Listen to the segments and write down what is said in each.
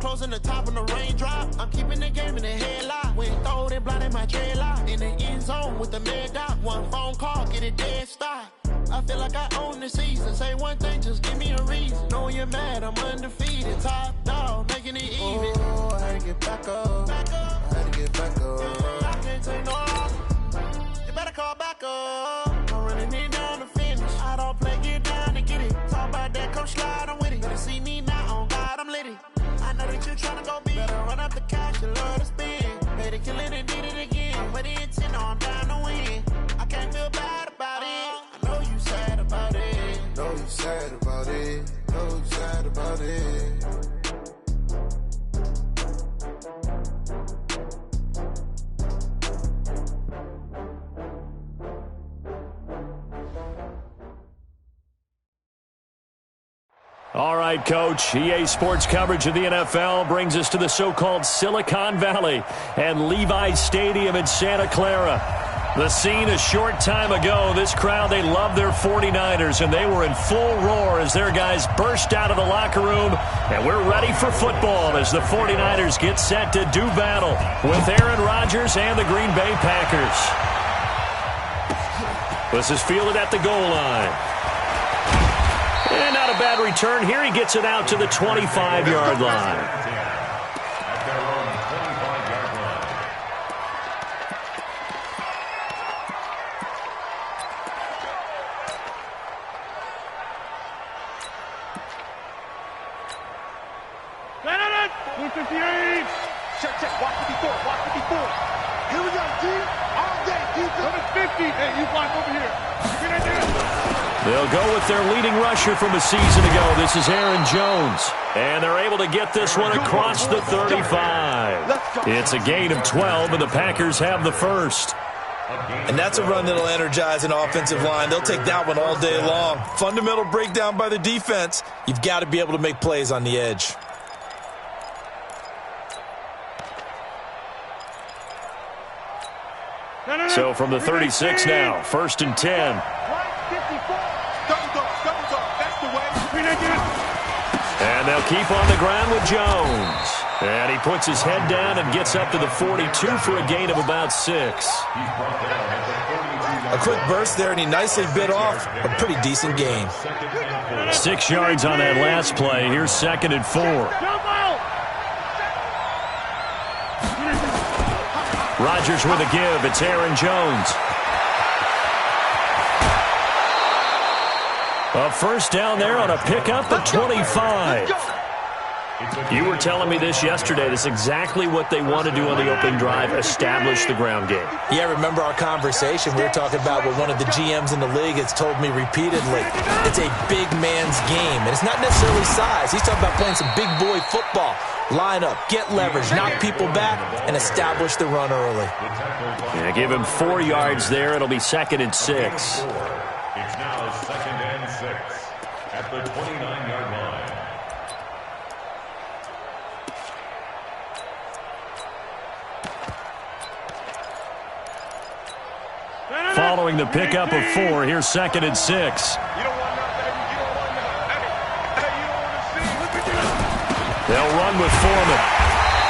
closing the top on the raindrop. I'm keeping the game in the headlock. When throw it blind in my dreadlock. In the end zone with the mad dot. One phone call, get it dead stop. I feel like I own the season. Say one thing, just give me a reason. Knowing you're mad, I'm undefeated. Top dog, making it even. Oh, I had to get back up. I had to get back up. I can't take no loss. You better call back up. I'm running it down to finish. I don't play, get down to get it. Talk about that, come slide, I'm with it. Better see me now, on God, I'm litty. I know that you tryna go big. Better run up the cash, you love to spend. Better kill it and did it again. Put the intent on, down to win. I can't feel bad about it. I know you sad about it. Know you sad about it. Know you sad about it. All right, Coach. EA Sports coverage of the NFL brings us to the so-called Silicon Valley and Levi's Stadium in Santa Clara. The scene a short time ago, this crowd, they love their 49ers, and they were in full roar as their guys burst out of the locker room, and we're ready for football as the 49ers get set to do battle with Aaron Rodgers and the Green Bay Packers. This is fielded at the goal line. And not a bad return here. He gets it out to the 25-yard line. Check. Watch 54. Here we go, G. All day, defense. 50. Hey, you block over here. They'll go with their leading rusher from a season ago. This is Aaron Jones. And they're able to get this one across the 35. It's a gain of 12, and the Packers have the first. And that's a run that'll energize an offensive line. They'll take that one all day long. Fundamental breakdown by the defense. You've got to be able to make plays on the edge. So from the 36 now, 1st and 10. And they'll keep on the ground with Jones. And he puts his head down and gets up to the 42 for a gain of about 6. A quick burst there, and he nicely bit off a pretty decent gain. 6 yards on that last play. Here's 2nd and 4. Rodgers with a give. It's Aaron Jones. A first down there on a pickup at 25. You were telling me this yesterday. This is exactly what they want to do on the opening drive, establish the ground game. Yeah, remember our conversation? We were talking about what one of the GMs in the league has told me repeatedly. It's a big man's game, and it's not necessarily size. He's talking about playing some big boy football. Line up, get leverage, knock people back, and establish the run early. Yeah, give him 4 yards there. It'll be 2nd and 6. It's now 2nd and 6 at the 29-yard line. Following the pickup of 4, here's 2nd and 6. They'll run with Foreman.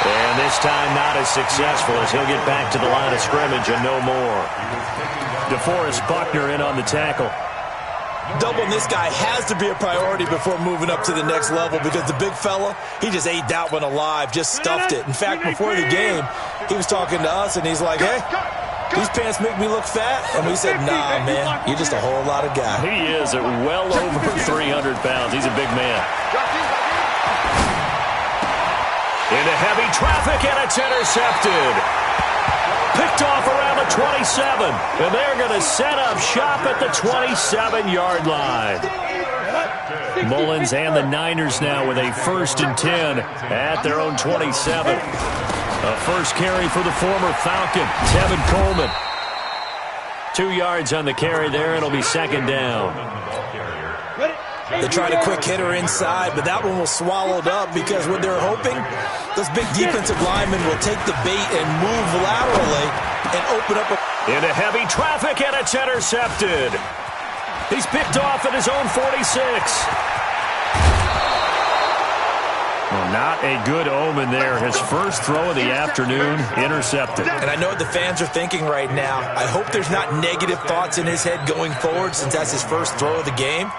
And this time not as successful as he'll get back to the line of scrimmage and no more. DeForest Buckner in on the tackle. Doubling this guy has to be a priority before moving up to the next level because the big fella, he just ate that one alive, just stuffed it. In fact, before the game, he was talking to us, and he's like, hey, these pants make me look fat. And we said, nah, man, you're just a whole lot of guy. He is at well over 300 pounds. He's a big man. Into heavy traffic, and it's intercepted. Picked off around the 27, and they're going to set up shop at the 27-yard line. Mullins and the Niners now with a 1st and 10 at their own 27. A first carry for the former Falcon, Tevin Coleman. 2 yards on the carry there. It'll be 2nd down. They tried a quick hitter inside, but that one was swallowed up because what they're hoping, those big defensive linemen will take the bait and move laterally and open up. Into heavy traffic, and it's intercepted. He's picked off at his own 46. Well, Not a good omen there. His first throw of the afternoon, intercepted. And I know what the fans are thinking right now. I hope there's not negative thoughts in his head going forward since that's his first throw of the game.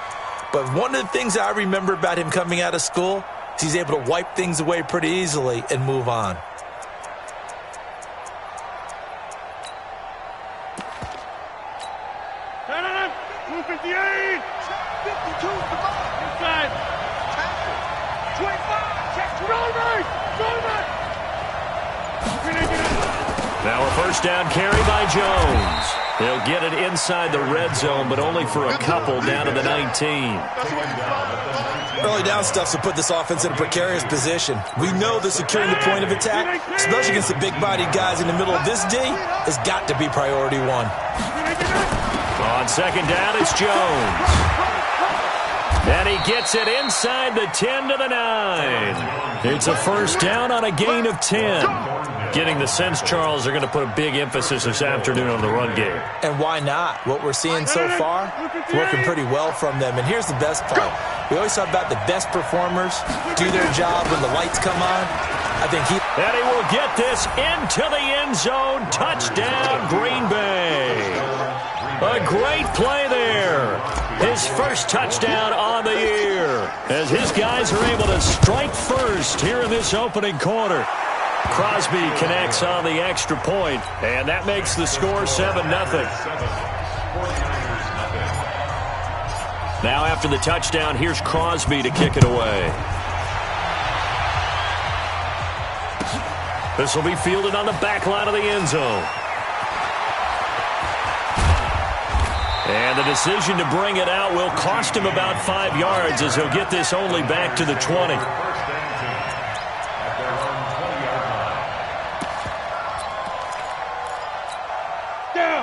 But one of the things I remember about him coming out of school is he's able to wipe things away pretty easily and move on. Now a first down carry by Jones. He'll get it inside the red zone, but only for a couple down to the 19. Early down stuff to put this offense in a precarious position. We know that securing the point of attack, especially against the big-bodied guys in the middle of this D, has got to be priority one. On second down, it's Jones. And he gets it inside the 10 to the 9. It's a first down on a gain of 10. Getting the sense, Charles, they're going to put a big emphasis this afternoon on the run game. And why not? What we're seeing so far, it's working pretty well from them. And here's the best part. We always talk about the best performers do their job when the lights come on. I think And he will get this into the end zone. Touchdown, Green Bay. A great play there. His first touchdown on the year as his guys are able to strike first here in this opening quarter. Crosby connects on the extra point, and that makes the score 7-0. Now after the touchdown, here's Crosby to kick it away. This will be fielded on the back line of the end zone. And the decision to bring it out will cost him about 5 yards as he'll get this only back to the 20.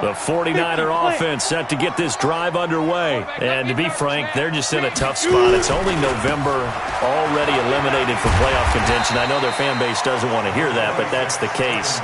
The 49er offense set to get this drive underway. And to be frank, they're just in a tough spot. It's only November, already eliminated from playoff contention. I know their fan base doesn't want to hear that, but that's the case.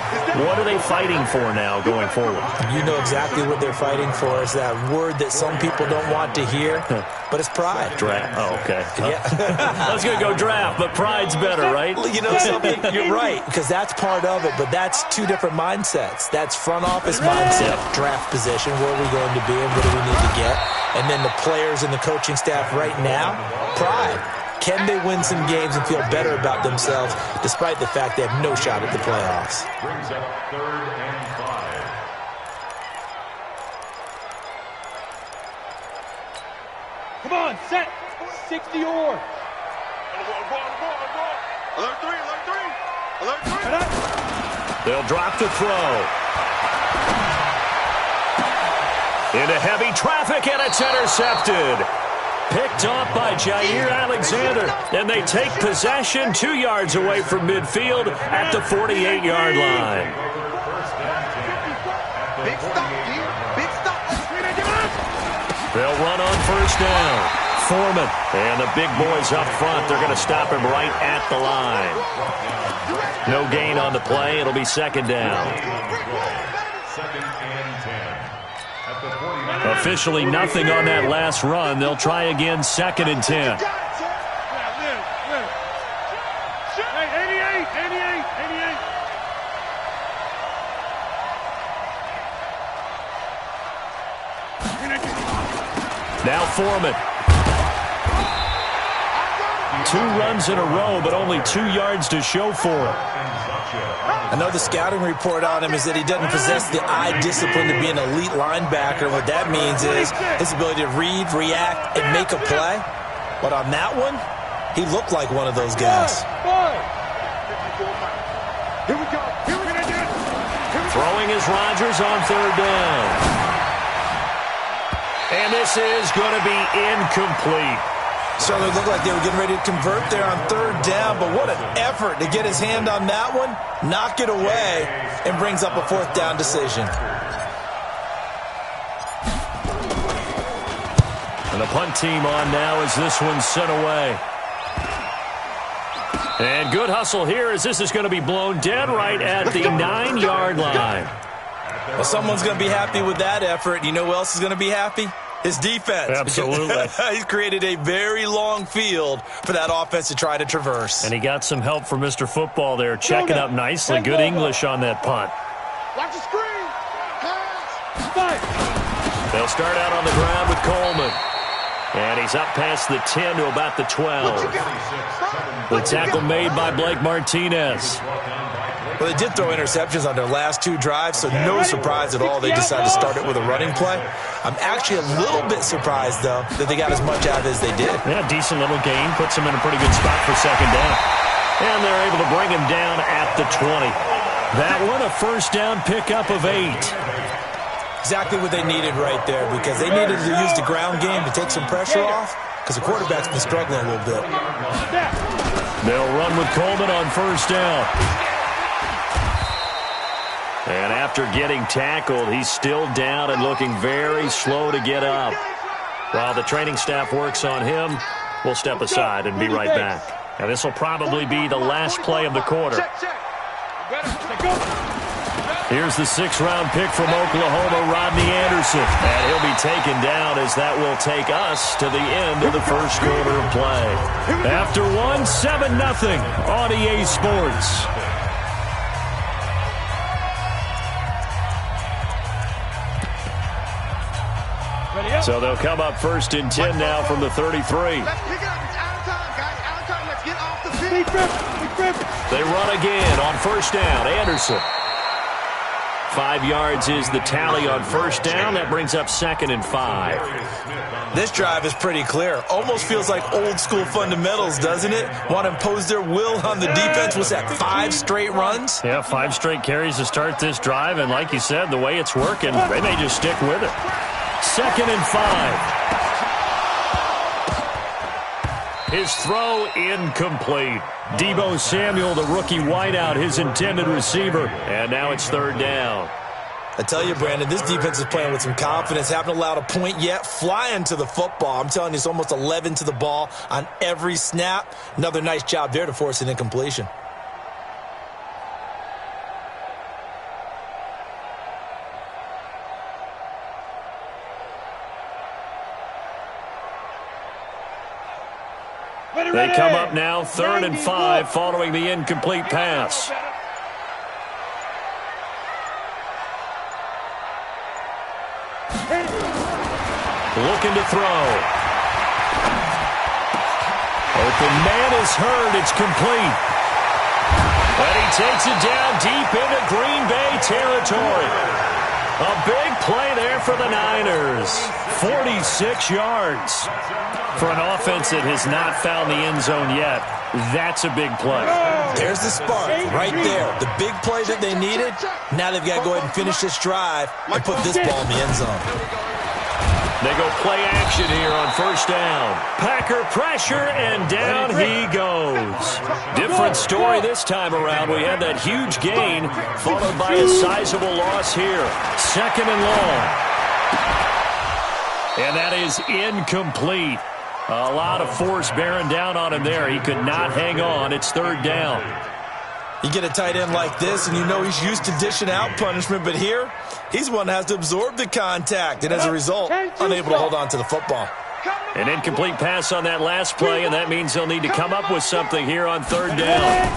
What are they fighting for now going forward? You know exactly what they're fighting for. Is that word that some people don't want to hear, but it's pride. Draft. Oh, okay. Yeah. I was going to go draft, but pride's better, right? You know something? You're right, because that's part of it, but that's two different mindsets. That's front office mindset, draft position, where are we going to be and what do we need to get? And then the players and the coaching staff right now, pride. Can they win some games and feel better about themselves despite the fact they have no shot at the playoffs? Brings up 3rd and 5. Come on, set. 60 or. Alert 3, alert 3. Alert 3. They'll drop the throw. Into heavy traffic, and it's intercepted. Picked off by Jair Alexander, and they take possession 2 yards away from midfield at the 48-yard line. Big stop, D. Big stop. They'll run on first down. Foreman and the big boys up front. They're going to stop him right at the line. No gain on the play. It'll be second down. 2nd and 10. Officially nothing on that last run. They'll try again, 2nd and 10. Now Foreman. 2 runs in a row, but only 2 yards to show for it. I know the scouting report on him is that he doesn't possess the eye discipline to be an elite linebacker. What that means is his ability to read, react, and make a play. But on that one, he looked like one of those guys. Here we go. Throwing is Rodgers on 3rd down. And this is going to be incomplete. Certainly looked like they were getting ready to convert there on 3rd down, but what an effort to get his hand on that one, knock it away, and brings up a 4th down decision. And the punt team on now as this one's sent away. And good hustle here as this is going to be blown dead right at the 9-yard line. Well, someone's going to be happy with that effort. You know who else is going to be happy? His defense. Absolutely. He's created a very long field for that offense to try to traverse. And he got some help from Mr. Football there, checking up nicely. Good English on that punt. Watch the screen. They'll start out on the ground with Coleman. And he's up past the 10 to about the 12. The tackle made by Blake Martinez. Well, they did throw interceptions on their last 2 drives, so no surprise at all they decided to start it with a running play. I'm actually a little bit surprised, though, that they got as much out of it as they did. Yeah, decent little gain. Puts them in a pretty good spot for second down. And they're able to bring him down at the 20. That one, a first down pickup of 8. Exactly what they needed right there, because they needed to use the ground game to take some pressure off, because the quarterback's been struggling a little bit. They'll run with Coleman on first down. And after getting tackled, he's still down and looking very slow to get up. While the training staff works on him, we'll step aside and be right back. And this will probably be the last play of the quarter. Here's the 6th-round pick from Oklahoma, Rodney Anderson. And he'll be taken down as that will take us to the end of the first quarter of play. After one, 7-0 on EA Sports. So they'll come up first and 10 now from the 33. Let's pick it up. It's out of time, guys. Out of time. Let's get off the field. They run again on first down. Anderson. 5 yards is the tally on first down. That brings up 2nd and 5. This drive is pretty clear. Almost feels like old-school fundamentals, doesn't it? Want to impose their will on the defense. What's that, 5 straight runs? Yeah, 5 straight carries to start this drive. And like you said, the way it's working, they may just stick with it. 2nd and 5. His throw incomplete. Deebo Samuel, the rookie wideout, his intended receiver. And now it's 3rd down. I tell you, Brandon, this defense is playing with some confidence. Haven't allowed a point yet. Flying to the football. I'm telling you, it's almost 11 to the ball on every snap. Another nice job there to force an incompletion. They come up now 3rd and 5 following the incomplete pass. Looking to throw. Open man is heard. It's complete. And he takes it down deep into Green Bay territory. A big play there for the Niners. 46 yards. For an offense that has not found the end zone yet, that's a big play. There's the spark right there. The big play that they needed. Now they've got to go ahead and finish this drive and put this ball in the end zone. They go play action here on first down. Packer pressure, and down he goes. Different story this time around. We had that huge gain, followed by a sizable loss here. 2nd and long. And that is incomplete. A lot of force bearing down on him there. He could not hang on. It's 3rd down. You get a tight end like this, and you know he's used to dishing out punishment, but here, he's the one that has to absorb the contact, and as a result, unable to hold on to the football. An incomplete pass on that last play, and that means they'll need to come up with something here on 3rd down.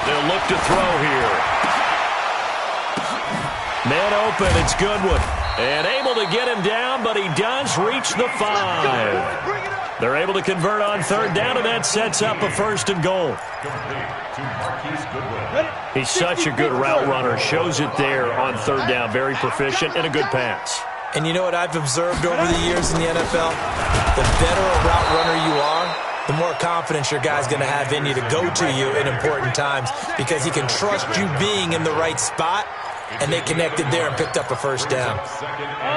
They'll look to throw here. Man open, it's Goodwin. And able to get him down, but he does reach the 5. They're able to convert on 3rd down, and that sets up a 1st and goal. He's such a good route runner. Shows it there on 3rd down. Very proficient and a good pass. And you know what I've observed over the years in the NFL? The better a route runner you are, the more confidence your guy's going to have in you to go to you in important times, because he can trust you being in the right spot. And they connected there and picked up a 1st down.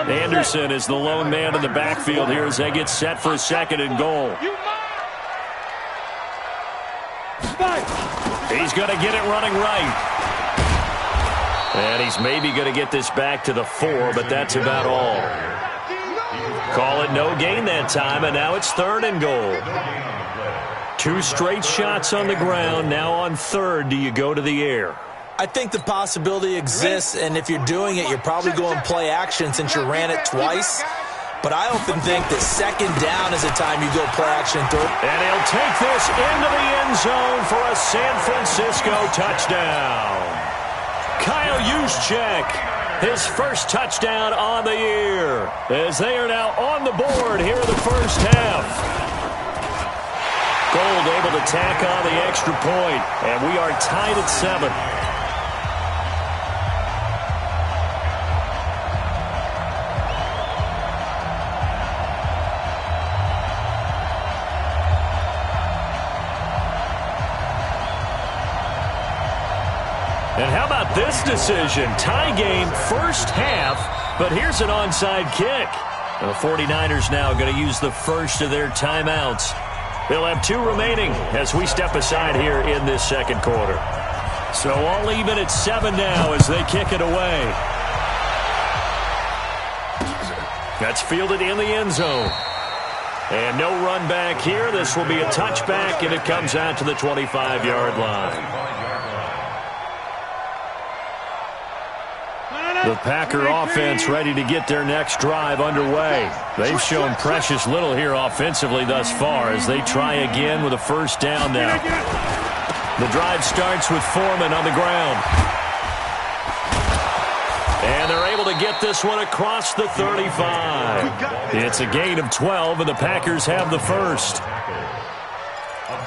Anderson is the lone man in the backfield here as they get set for a 2nd and goal. He's going to get it running right. And he's maybe going to get this back to the 4, but that's about all. Call it no gain that time, and now it's 3rd and goal. 2 straight shots on the ground. Now on 3rd, do you go to the air? I think the possibility exists, and if you're doing it, you're probably going play action since you ran it twice. but I often think that second down is a time you go play action through. And he'll take this into the end zone for a San Francisco touchdown. Kyle Juszczyk, his first touchdown on the year, as they are now on the board here in the first half. Gold able to tack on the extra point, and we are tied at 7. And how about this decision? Tie game, first half, but here's an onside kick. The 49ers now going to use the first of their timeouts. They'll have 2 remaining as we step aside here in this second quarter. So all even at 7 now as they kick it away. That's fielded in the end zone. And no run back here. This will be a touchback, and it comes out to the 25-yard line. The Packer offense ready to get their next drive underway. They've shown precious little here offensively thus far as they try again with a first down now. The drive starts with Foreman on the ground. And they're able to get this one across the 35. It's a gain of 12, and the Packers have the first.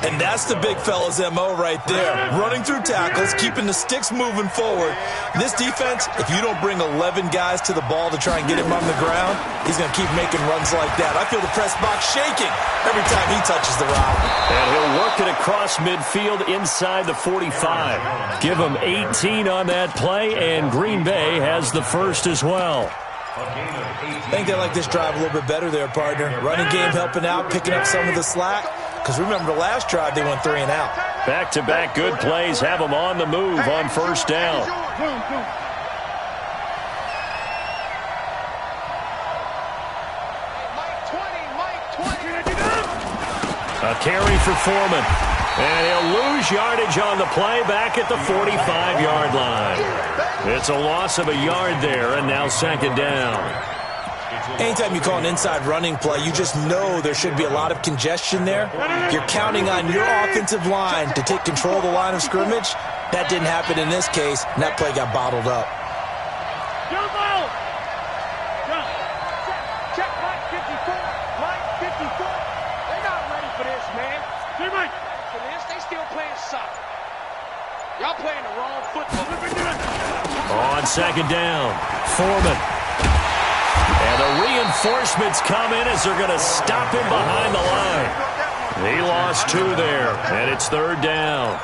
And that's the big fella's MO right there. Running through tackles, keeping the sticks moving forward. This defense, if you don't bring 11 guys to the ball to try and get him on the ground, he's going to keep making runs like that. I feel the press box shaking every time he touches the rock. And he'll work it across midfield inside the 45. Give him 18 on that play, and Green Bay has the first as well. I think they like this drive a little bit better there, partner. Running game helping out, picking up some of the slack. Because remember, the last drive, they went 3 and out. Back-to-back good plays have them on the move on first down. A carry for Foreman. And he'll lose yardage on the play back at the 45-yard line. It's a loss of a yard there, and now second down. Anytime you call an inside running play, you just know there should be a lot of congestion there. You're counting on your offensive line to take control of the line of scrimmage. That didn't happen in this case, and that play got bottled up. Check Mike 54. Mike 54. They're not ready for this, man. They're ready for this. They still playing soccer. Y'all playing the wrong football. On second down, Foreman. And the reinforcements come in as they're going to stop him behind the line. He lost 2 there, and it's third down.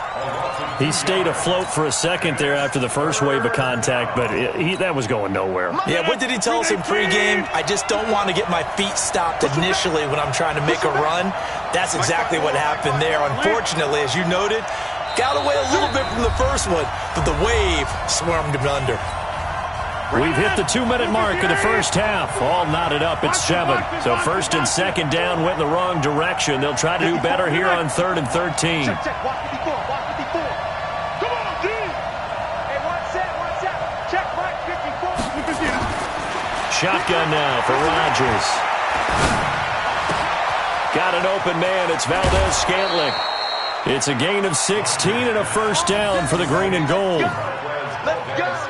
He stayed afloat for a second there after the first wave of contact, but that was going nowhere. Yeah, what did he tell us in pregame? I just don't want to get my feet stopped initially when I'm trying to make a run. That's exactly what happened there. Unfortunately, as you noted, got away a little bit from the first one, but the wave swarmed him under. We've hit the 2-minute mark of the first half. All knotted up at 7. So first and second down went in the wrong direction. They'll try to do better here on 3rd and 13. Check, walk 54, walk 54. Come on, D. Hey, watch out. Check Mike 54. Shotgun now for Rodgers. Got an open man. It's Valdez-Scantling. It's a gain of 16 and a first down for the green and gold. Let's go.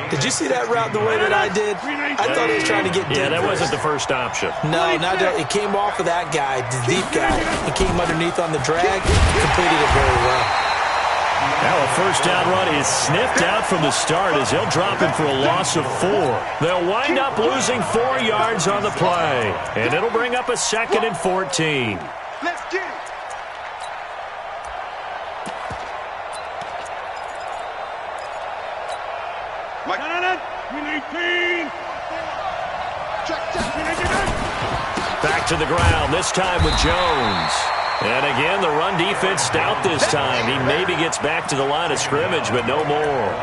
Did you see that route the way that I did? I thought he was trying to get deep. Yeah, that wasn't the first option. No, not that. It came off of that guy, the deep guy. It came underneath on the drag, completed it very well. Now a first down run is sniffed out from the start as they'll drop him for a loss of 4. They'll wind up losing 4 yards on the play, and it'll bring up a 2nd and 14. Let's get it. Mike. Back to the ground, this time with Jones. And again, the run defense stout this time. He maybe gets back to the line of scrimmage, but no more.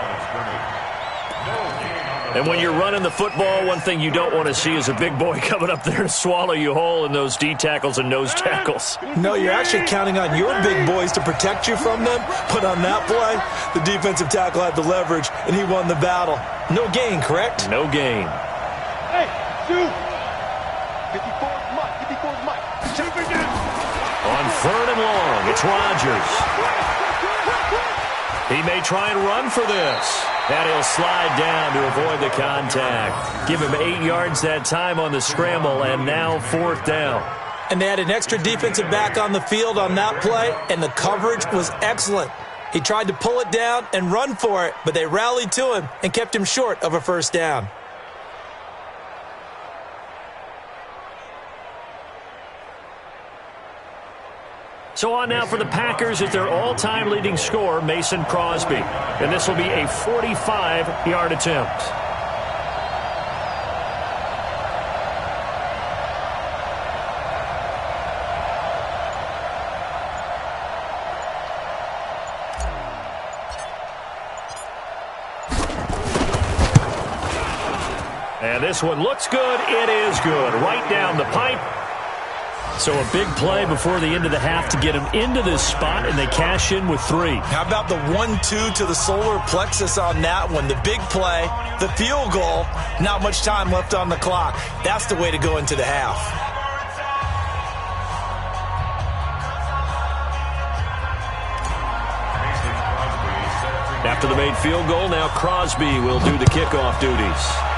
And when you're running the football, one thing you don't want to see is a big boy coming up there and swallow you whole in those D tackles and nose tackles. No, you're actually counting on your big boys to protect you from them. But on that play, the defensive tackle had the leverage, and he won the battle. No gain, correct? No gain. Hey, On 3rd and long, it's Rodgers. He may try and run for this. And he'll slide down to avoid the contact. Give him 8 yards that time on the scramble, and now 4th down. And they had an extra defensive back on the field on that play, and the coverage was excellent. He tried to pull it down and run for it, but they rallied to him and kept him short of a 1st down. So on now for the Packers is their all-time leading scorer, Mason Crosby. And this will be a 45-yard attempt. And this one looks good. It is good. Right down the pipe. So a big play before the end of the half to get him into this spot, and they cash in with 3. How about the 1-2 to the solar plexus on that one? The big play, the field goal, not much time left on the clock. That's the way to go into the half. After the made field goal, now Crosby will do the kickoff duties.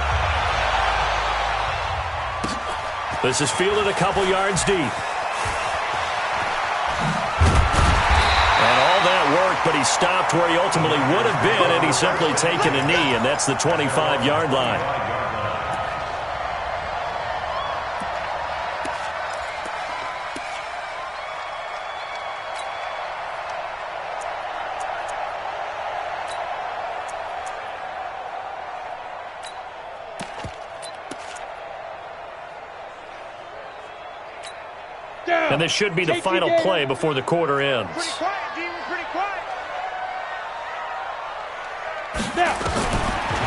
This is fielded a couple yards deep. And all that work, but he stopped where he ultimately would have been, and he's simply taken a knee, and that's the 25-yard line. And this should be the final play before the quarter ends. Pretty quiet, D. We're pretty quiet.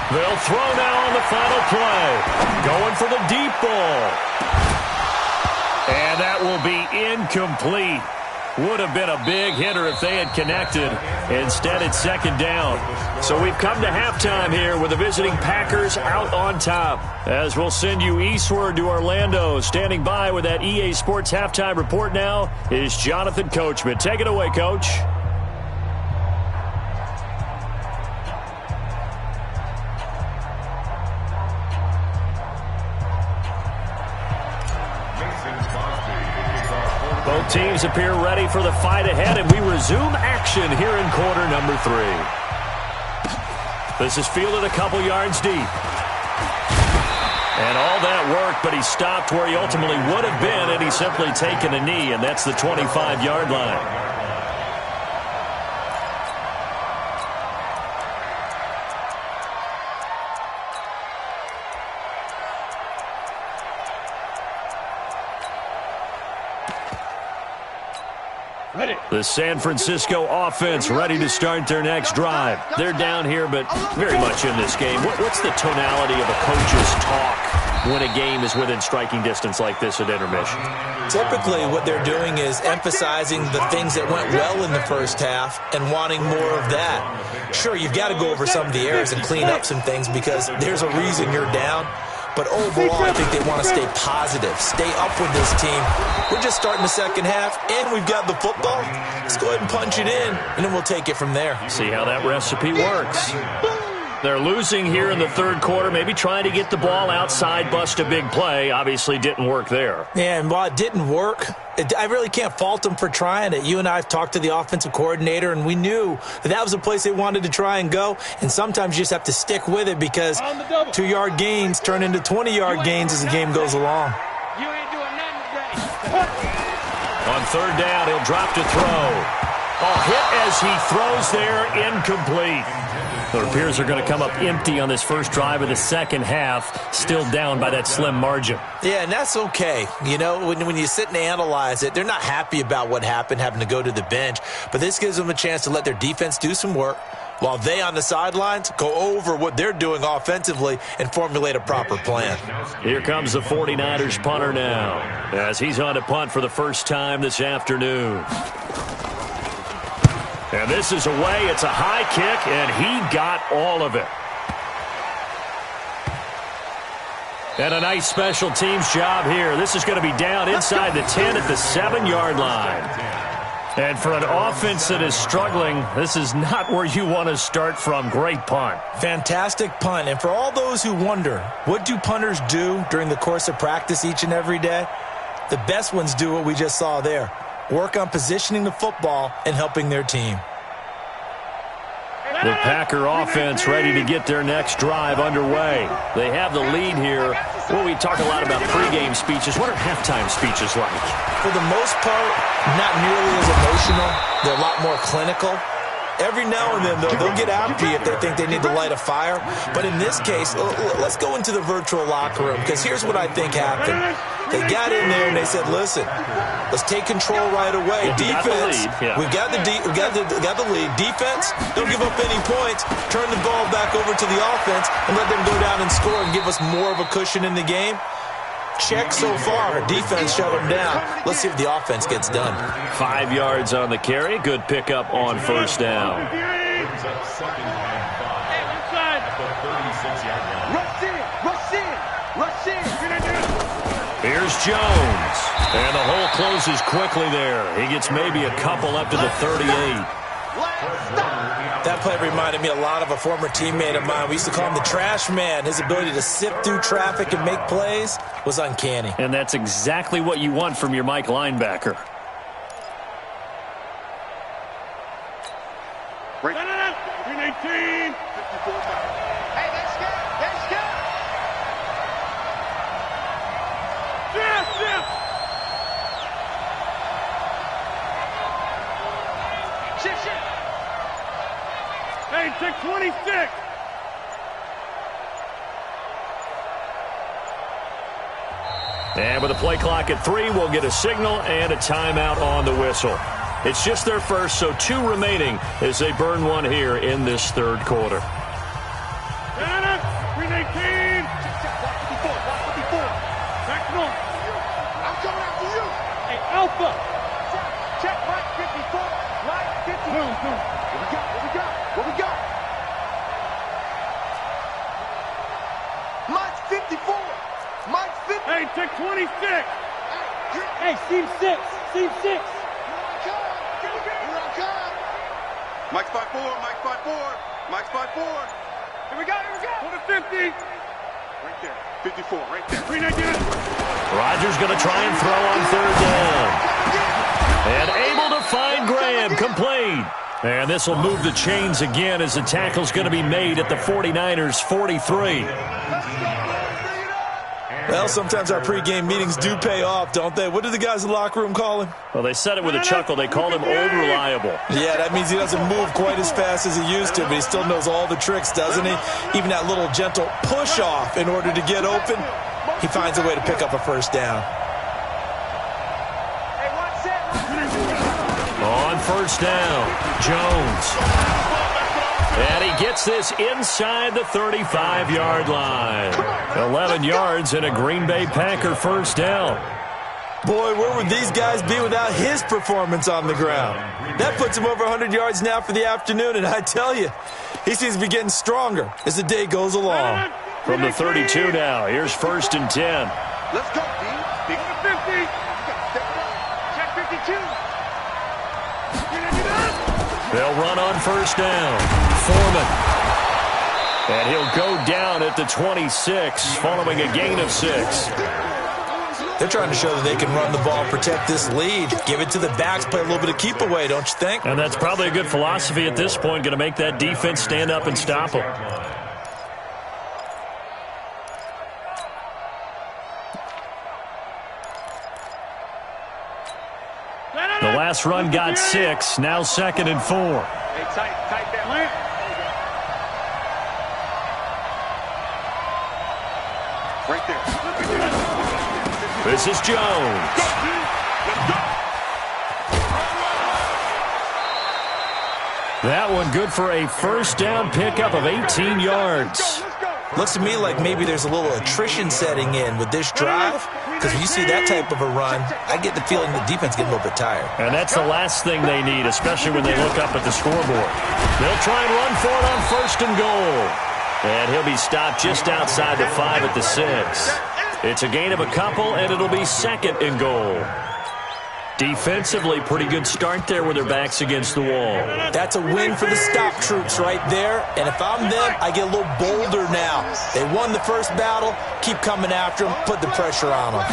They'll throw now on the final play. Going for the deep ball. And that will be incomplete. Would have been a big hitter if they had connected. Instead, it's 2nd down. So we've come to halftime here with the visiting Packers out on top. As we'll send you eastward to Orlando. Standing by with that EA Sports halftime report now is Jonathan Coachman. Take it away, Coach. Both teams appear ready for the fight ahead, and we resume action here in quarter number 3. This is fielded a couple yards deep. And all that work, but he stopped where he ultimately would have been, and he's simply taken a knee, and that's the 25-yard line. The San Francisco offense ready to start their next drive. They're down here, but very much in this game. What's the tonality of a coach's talk when a game is within striking distance like this at intermission? Typically, what they're doing is emphasizing the things that went well in the first half and wanting more of that. Sure, you've got to go over some of the errors and clean up some things because there's a reason you're down. But overall, I think they want to stay positive, stay up with this team. We're just starting the second half, and we've got the football. Let's go ahead and punch it in, and then we'll take it from there. See how that recipe works. They're losing here in the 3rd quarter, maybe trying to get the ball outside, bust a big play. Obviously didn't work there. Yeah, and while it didn't work, I really can't fault them for trying it. You and I have talked to the offensive coordinator, and we knew that was the place they wanted to try and go. And sometimes you just have to stick with it because 2-yard gains turn into 20-yard gains as the game goes along. You ain't doing nothing today. On 3rd down, he'll drop to throw. Hit as he throws there, incomplete. The Bears are going to come up empty on this first drive of the second half, still down by that slim margin. Yeah, and that's okay. You know, when you sit and analyze it, they're not happy about what happened, having to go to the bench. But this gives them a chance to let their defense do some work while they on the sidelines go over what they're doing offensively and formulate a proper plan. Here comes the 49ers punter now as he's on to punt for the first time this afternoon. And this is away. It's a high kick, and he got all of it. And a nice special teams job here. This is going to be down inside the 10 at the 7-yard line. And for an offense that is struggling, this is not where you want to start from. Great punt. Fantastic punt. And for all those who wonder, what do punters do during the course of practice each and every day? The best ones do what we just saw there. Work on positioning the football and helping their team. The Packer offense ready to get their next drive underway. They have the lead here. Well, we talk a lot about pregame speeches. What are halftime speeches like? For the most part, not nearly as emotional. They're a lot more clinical. Every now and then, though, they'll get after you if they think they need to light a fire. But in this case, let's go into the virtual locker room, because here's what I think happened. They got in there and they said, listen, let's take control right away. Defense, we've got the lead. Defense, don't give up any points. Turn the ball back over to the offense and let them go down and score and give us more of a cushion in the game. Check so far. Defense shut them down. Let's see if the offense gets done. 5 yards on the carry. Good pickup on first down. Brings up second and 5 at the 36-yard line. Rush in. Here's Jones. And the hole closes quickly there. He gets maybe a couple up to the 38. That play reminded me a lot of a former teammate of mine. We used to call him the trash man. His ability to sift through traffic and make plays was uncanny. And that's exactly what you want from your Mike linebacker. Green 18. 54. Hey, that's good. Shift. Hey, take 26. And with the play clock at 3, we'll get a signal and a timeout on the whistle. It's just their first, so 2 remaining as they burn one here in this third quarter. Green 18. 54. Maximum. I'm coming after you. Hey, Alpha. Check Mike 54. Mike 54. Boom. What we got? Mike's 54. Mike's 50. Hey, take 26. Hey, seam 6. Here I come. Mike's 5'4". Here we go. Hold it 50. Right there. 54, right there. Green 19. Rodgers going to try and throw on third down. And able to find Graham, complete. And this will move the chains again as the tackle's going to be made at the 49ers' 43. Well, sometimes our pregame meetings do pay off, don't they? What do the guys in the locker room call him? Well, they said it with a chuckle. They called him Old Reliable. Yeah, that means he doesn't move quite as fast as he used to, but he still knows all the tricks, doesn't he? Even that little gentle push-off in order to get open, he finds a way to pick up a first down. On first down, Jones. And he gets this inside the 35-yard line. 11 yards and a Green Bay Packer first down. Boy, where would these guys be without his performance on the ground? That puts him over 100 yards now for the afternoon, and I tell you, he seems to be getting stronger as the day goes along. From the 32 now, here's first and 10. Let's go, D. Big 50. Check 52. They'll run on first down. Foreman. And he'll go down at the 26 following a gain of 6. They're trying to show that they can run the ball, protect this lead, give it to the backs, play a little bit of keep away, don't you think? And that's probably a good philosophy at this point, going to make that defense stand up and stop them. The last run got 6, now 2nd and 4. Hey, tight that lamp. Right there. This is Jones. That one good for a first down pickup of 18 yards. Looks to me like maybe there's a little attrition setting in with this drive, because when you see that type of a run, I get the feeling the defense getting a little bit tired. And that's the last thing they need, especially when they look up at the scoreboard. They'll try and run for it on first and goal. And he'll be stopped just outside the 5 at the 6. It's a gain of a couple, and it'll be 2nd and goal. Defensively, pretty good start there with their backs against the wall. That's a win for the stop troops right there. And if I'm them, I get a little bolder now. They won the first battle. Keep coming after them. Put the pressure on them.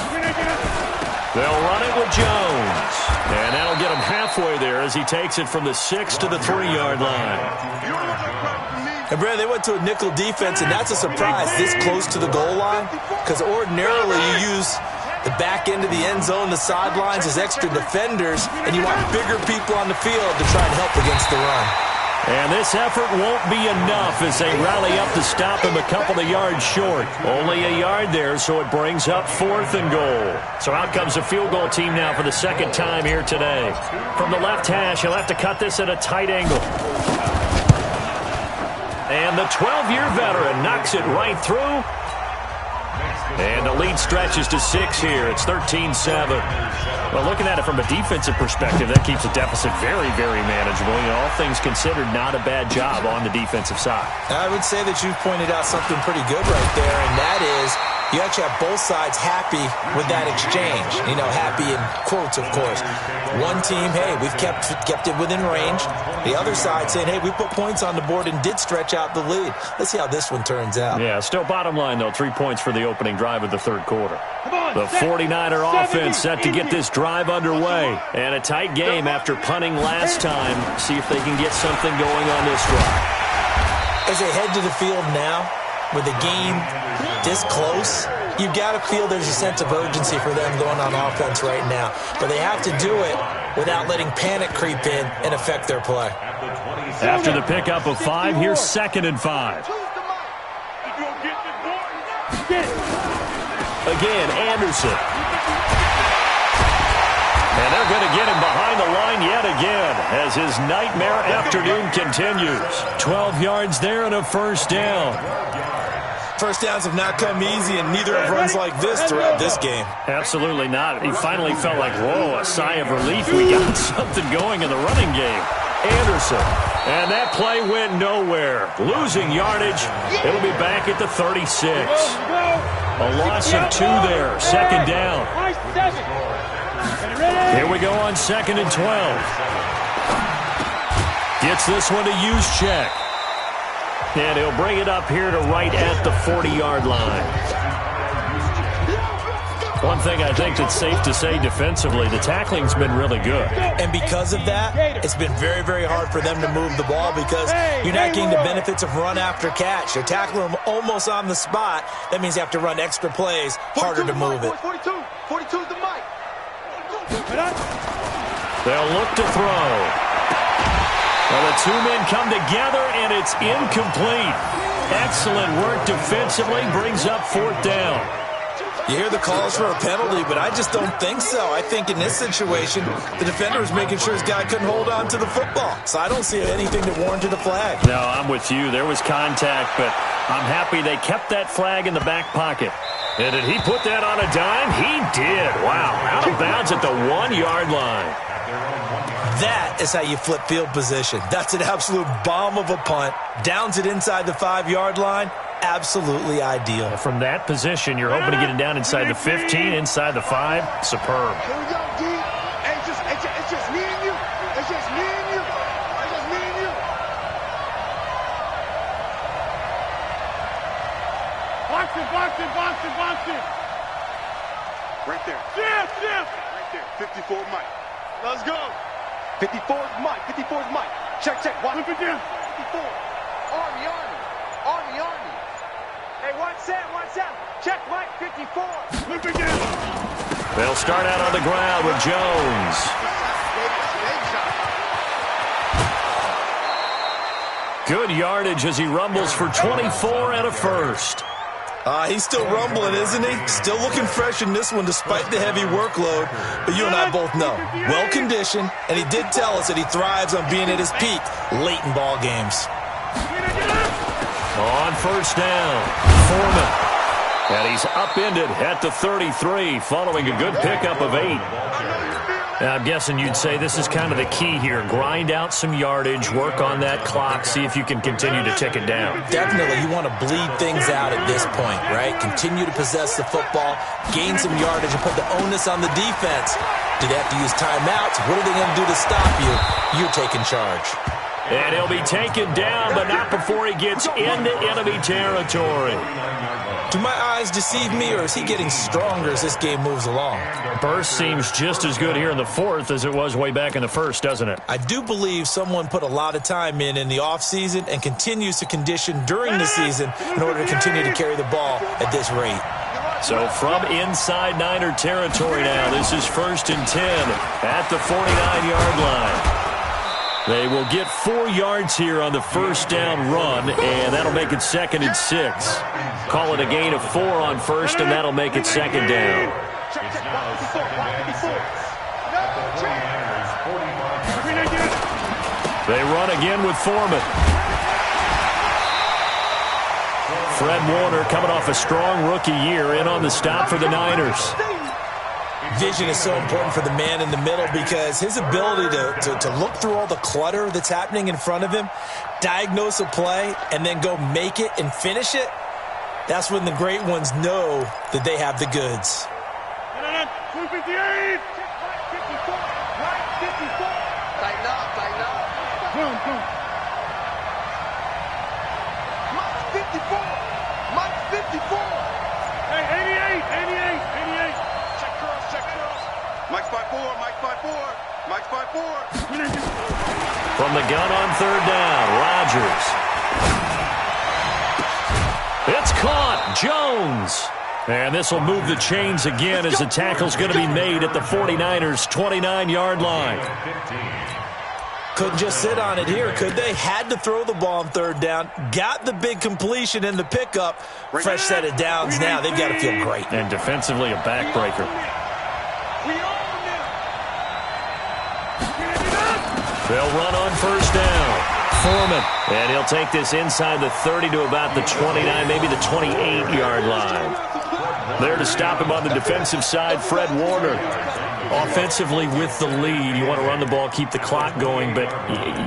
They'll run it with Jones. And that'll get him halfway there as he takes it from the 6 to the 3-yard line. And, Brad, they went to a nickel defense, and that's a surprise this close to the goal line. Because ordinarily you use the back end of the end zone, the sidelines as extra defenders, and you want bigger people on the field to try and help against the run. And this effort won't be enough as they rally up to stop him a couple of yards short. Only a yard there, so it brings up 4th and goal. So out comes the field goal team now for the 2nd time here today. From the left hash, he'll have to cut this at a tight angle. And the 12-year veteran knocks it right through. And the lead stretches to 6 here. It's 13-7. Well, looking at it from a defensive perspective, that keeps the deficit very, very manageable. You know, all things considered, not a bad job on the defensive side. I would say that you've pointed out something pretty good right there, and that is you actually have both sides happy with that exchange. You know, happy in quotes, of course. One team, hey, we've kept it within range. The other side saying, hey, we put points on the board and did stretch out the lead. Let's see how this one turns out. Yeah, still bottom line, though, 3 points for the opening drive of the 3rd quarter. The 49er offense set to get this drive underway. And a tight game after punting last time. See if they can get something going on this drive. As they head to the field now, with the game this close, you've got to feel there's a sense of urgency for them going on offense right now. But they have to do it without letting panic creep in and affect their play. After the pickup of 5, here's 2nd and 5. Again, Anderson. And they're going to get him behind the line yet again as his nightmare afternoon continues. 12 yards there and a 1st down. First downs have not come easy, and neither have runs like this throughout this game. Absolutely not. He finally felt like, whoa, a sigh of relief. We got something going in the running game. Anderson. And that play went nowhere. Losing yardage. It'll be back at the 36. A loss of 2 there. 2nd down. Here we go on 2nd and 12. Gets this one to Juszczyk. And he'll bring it up here to right at the 40-yard line. One thing I think that's safe to say defensively, the tackling's been really good. And because of that, it's been very, very hard for them to move the ball because you're not getting the benefits of run after catch. You're tackling them almost on the spot. That means you have to run extra plays, harder to move it. 42 is the mic. They'll look to throw. Well, the 2 men come together, and it's incomplete. Excellent work defensively, brings up 4th down. You hear the calls for a penalty, but I just don't think so. I think in this situation, the defender was making sure his guy couldn't hold on to the football. So I don't see anything that warranted a flag. No, I'm with you. There was contact, but I'm happy they kept that flag in the back pocket. And did he put that on a dime? He did. Wow, out of bounds at the 1-yard line. That is how you flip field position. That's an absolute bomb of a punt. Downs it inside the 5-yard line. Absolutely ideal. From that position, you're hoping to get it down inside the 15, inside the 5. Superb. Here we go, D. Hey, it's just me and you. It's just me and you. It's just me and you. Box it. Right there. Right there. 54 Mike. Let's go. 54's Mike. Check. Watch. Flip it down. 54. Army. Hey, watch that. Check, Mike. 54. Flip it down. They'll start out on the ground with Jones. Good yardage as he rumbles for 24 and a 1st. He's still rumbling, isn't he? Still looking fresh in this one despite the heavy workload. But you and I both know, well-conditioned, and he did tell us that he thrives on being at his peak late in ball games. On 1st down, Foreman. And he's upended at the 33 following a good pickup of 8. I'm guessing you'd say this is kind of the key here. Grind out some yardage, work on that clock, see if you can continue to tick it down. Definitely, you want to bleed things out at this point, right? Continue to possess the football, gain some yardage, and put the onus on the defense. Do they have to use timeouts? What are they going to do to stop you? You're taking charge. And he'll be taken down, but not before he gets into enemy territory. Do my eyes deceive me, or is he getting stronger as this game moves along? Burst seems just as good here in the fourth as it was way back in the first, doesn't it? I do believe someone put a lot of time in the offseason and continues to condition during the season in order to continue to carry the ball at this rate. So from inside Niner territory now, this is 1st and 10 at the 49-yard line. They will get 4 yards here on the first down run, and that'll make it 2nd and 6. Call it a gain of 4 on first, and that'll make it 2nd down. They run again with Foreman. Fred Warner coming off a strong rookie year in on the stop for the Niners. Vision is so important for the man in the middle because his ability to look through all the clutter that's happening in front of him, diagnose a play, and then go make it and finish it, that's when the great ones know that they have the goods. 258! 54! 54! Tighten up, tighten up. Boom, boom. Mike 54! Mike 54! Hey, 88! Check curls. Mike's 5'4", Mike's 5'4", Mike's 5'4". From the gun on 3rd down, Rodgers. It's caught, Jones. And this will move the chains again as the tackle's going to be made at the 49ers' 29-yard line. Couldn't just sit on it here, could they? Had to throw the ball on 3rd down. Got the big completion in the pickup. Fresh set of downs now. They've got to feel great. And defensively, a backbreaker. They'll run on 1st down. Foreman. And he'll take this inside the 30 to about the 29, maybe the 28-yard line. There to stop him on the defensive side, Fred Warner. Offensively with the lead, you want to run the ball, keep the clock going, but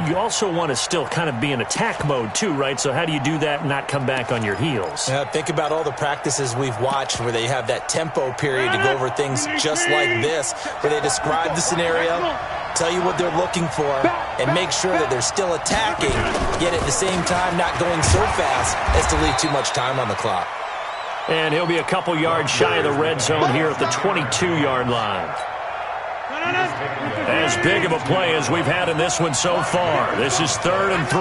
you also want to still kind of be in attack mode too, right? So how do you do that and not come back on your heels? Think about all the practices we've watched where they have that tempo period to go over things just like this, where they describe the scenario, tell you what they're looking for, and make sure that they're still attacking, yet at the same time not going so fast as to leave too much time on the clock. And he'll be a couple yards shy of the red zone here at the 22-yard line. As big of a play as we've had in this one so far. This is 3rd and 3.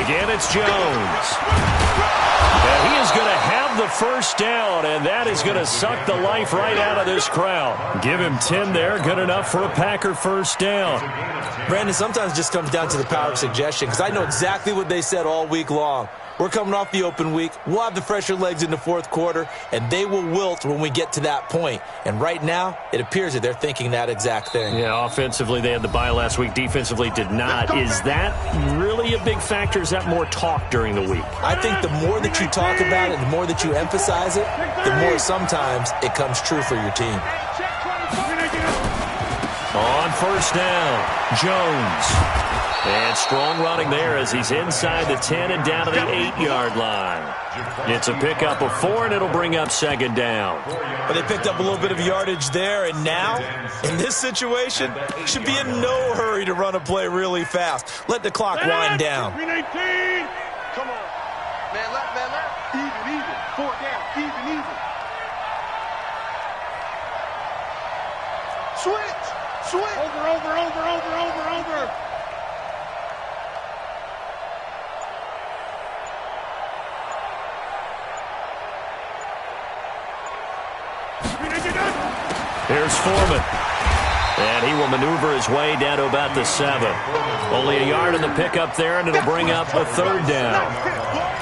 Again, it's Jones. And he is going to have the first down, and that is going to suck the life right out of this crowd. Give him 10 there, good enough for a Packer first down. Brandon, sometimes it just comes down to the power of suggestion, because I know exactly what they said all week long. We're coming off the open week. We'll have the fresher legs in the 4th quarter, and they will wilt when we get to that point. And right now, it appears that they're thinking that exact thing. Yeah, offensively, they had the bye last week. Defensively, did not. Is that really a big factor? Is that more talk during the week? I think the more that you talk about it, the more that you emphasize it, the more sometimes it comes true for your team. On 1st down, Jones. And strong running there as he's inside the 10 and down to the 8-yard line. It's a pickup of 4, and it'll bring up 2nd down. But they picked up a little bit of yardage there, and now, in this situation, should be in no hurry to run a play really fast. Let the clock wind down. 319. Come on. Man left. Even. 4 down. Even. Switch. Over. Here's Foreman. And he will maneuver his way down to about the 7. Only a yard in the pickup there, and it'll bring up a 3rd down.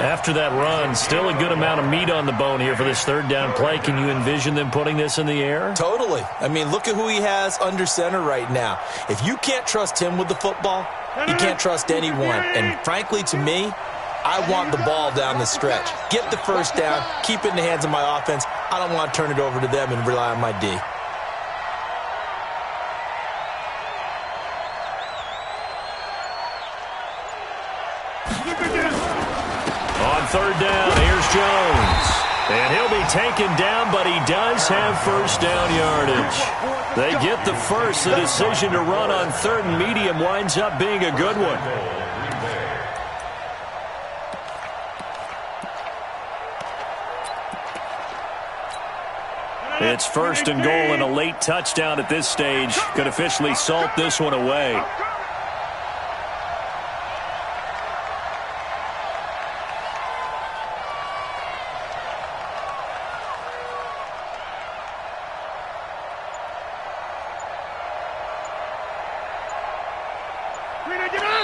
After that run, still a good amount of meat on the bone here for this 3rd down play. Can you envision them putting this in the air? Totally. I mean, look at who he has under center right now. If you can't trust him with the football, you can't trust anyone. And frankly, to me, I want the ball down the stretch. Get the first down, keep it in the hands of my offense. I don't want to turn it over to them and rely on my D. On third down, here's Jones. And he'll be taken down, but he does have first down yardage. They get the first. The decision to run on third and medium winds up being a good one. It's first and goal and a late touchdown at this stage. Could officially salt this one away.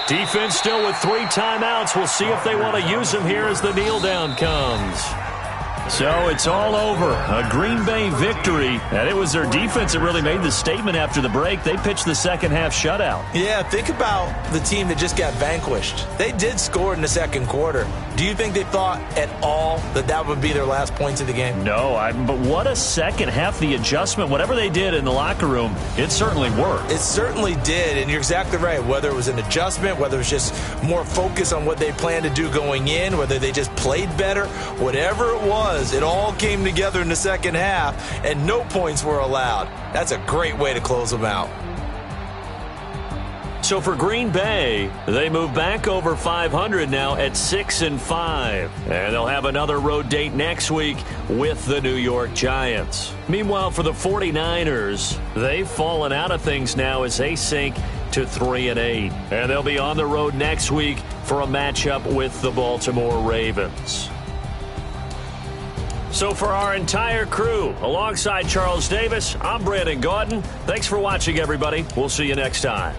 Defense still with 3 timeouts. We'll see if they want to use them here as the kneel down comes. So it's all over. A Green Bay victory. And it was their defense that really made the statement after the break. They pitched the second half shutout. Yeah, think about the team that just got vanquished. They did score in the second quarter. Do you think they thought at all that that would be their last points of the game? No, but what a second half. The adjustment, whatever they did in the locker room, it certainly worked. It certainly did, and you're exactly right. Whether it was an adjustment, whether it was just more focus on what they planned to do going in, whether they just played better, whatever it was, it all came together in the second half, and no points were allowed. That's a great way to close them out. So for Green Bay, they move back over 500 now at 6-5. And they'll have another road date next week with the New York Giants. Meanwhile, for the 49ers, they've fallen out of things now as they sink to 3-8. And they'll be on the road next week for a matchup with the Baltimore Ravens. So for our entire crew, alongside Charles Davis, I'm Brandon Gaudin. Thanks for watching, everybody. We'll see you next time.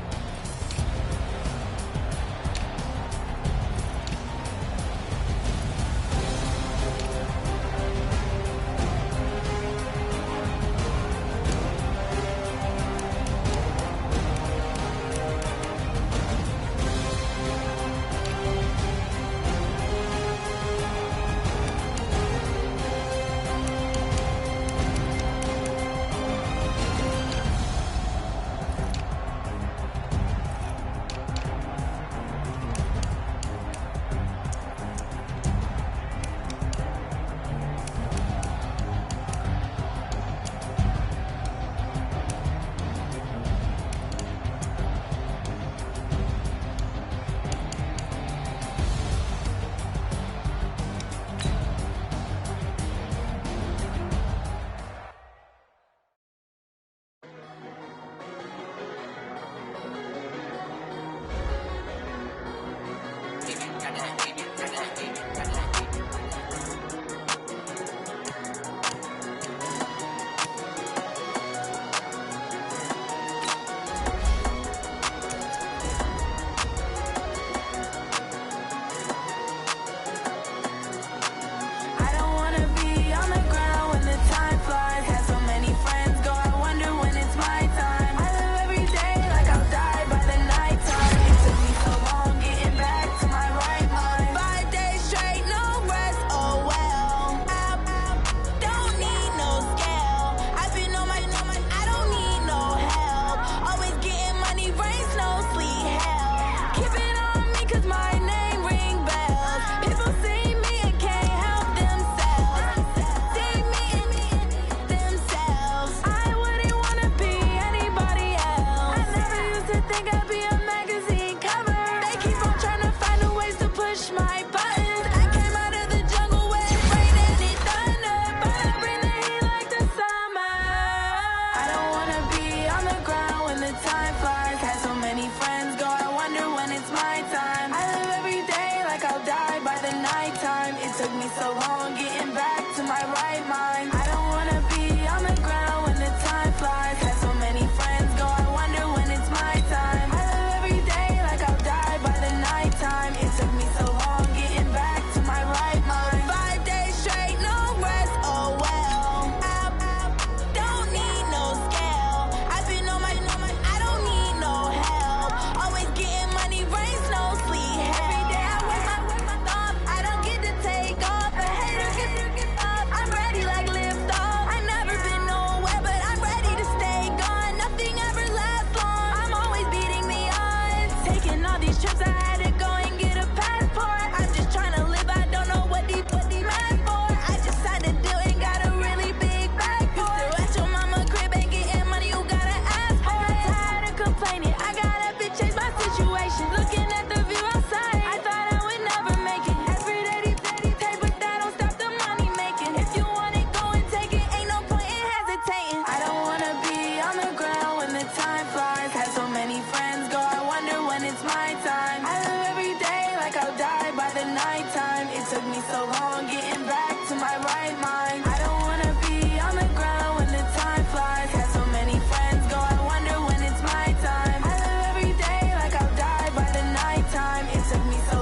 took me so long getting back to my right mind. I don't wanna be on the ground when the time flies. Had so many friends go, I wonder when it's my time. I live every day like I'll die by the nighttime. It took me so